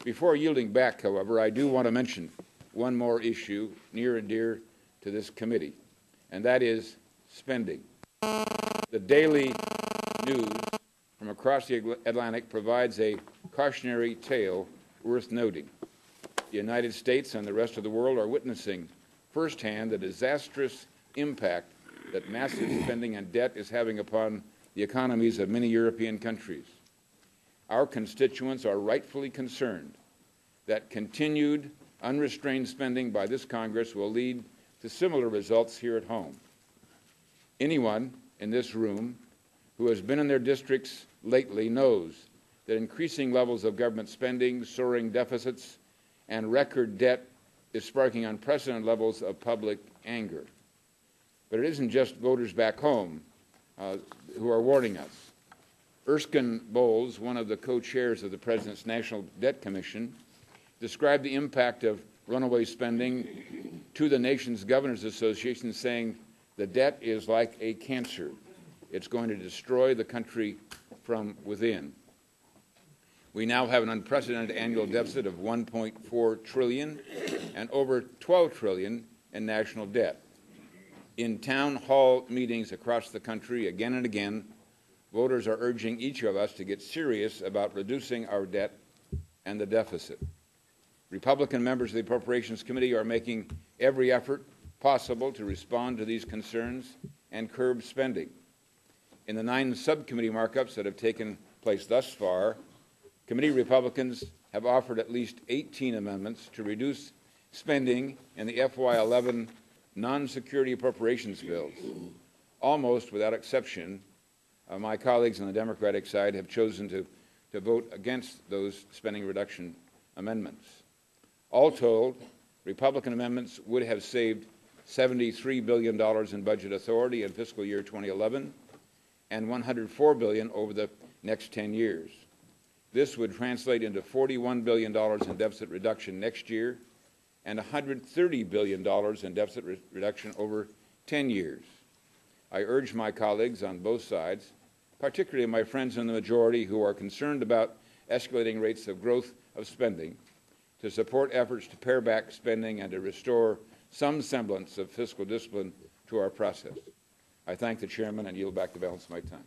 Before yielding back, however, I do want to mention one more issue near and dear to this committee, and that is spending. The daily news from across the Atlantic provides a cautionary tale worth noting. The United States and the rest of the world are witnessing firsthand the disastrous impact that massive spending and debt is having upon the economies of many European countries. Our constituents are rightfully concerned that continued, unrestrained spending by this Congress will lead to similar results here at home. Anyone in this room who has been in their districts lately knows that increasing levels of government spending, soaring deficits, and record debt is sparking unprecedented levels of public anger. But it isn't just voters back home who are warning us. Erskine Bowles, one of the co-chairs of the President's National Debt Commission, described the impact of runaway spending to the nation's Governors Association, saying, "The debt is like a cancer. It's going to destroy the country from within." We now have an unprecedented annual deficit of $1.4 trillion and over $12 trillion in national debt. In town hall meetings across the country, again and again, voters are urging each of us to get serious about reducing our debt and the deficit. Republican members of the Appropriations Committee are making every effort possible to respond to these concerns and curb spending. In the 9 subcommittee markups that have taken place thus far, committee Republicans have offered at least 18 amendments to reduce spending in the FY11 non-security appropriations bills. Almost without exception, my colleagues on the Democratic side have chosen to vote against those spending reduction amendments. All told, Republican amendments would have saved $73 billion in budget authority in fiscal year 2011 and $104 billion over the next 10 years. This would translate into $41 billion in deficit reduction next year and $130 billion in deficit reduction over 10 years. I urge my colleagues on both sides, particularly my friends in the majority who are concerned about escalating rates of growth of spending, to support efforts to pare back spending and to restore some semblance of fiscal discipline to our process. I thank the Chairman and yield back the balance of my time.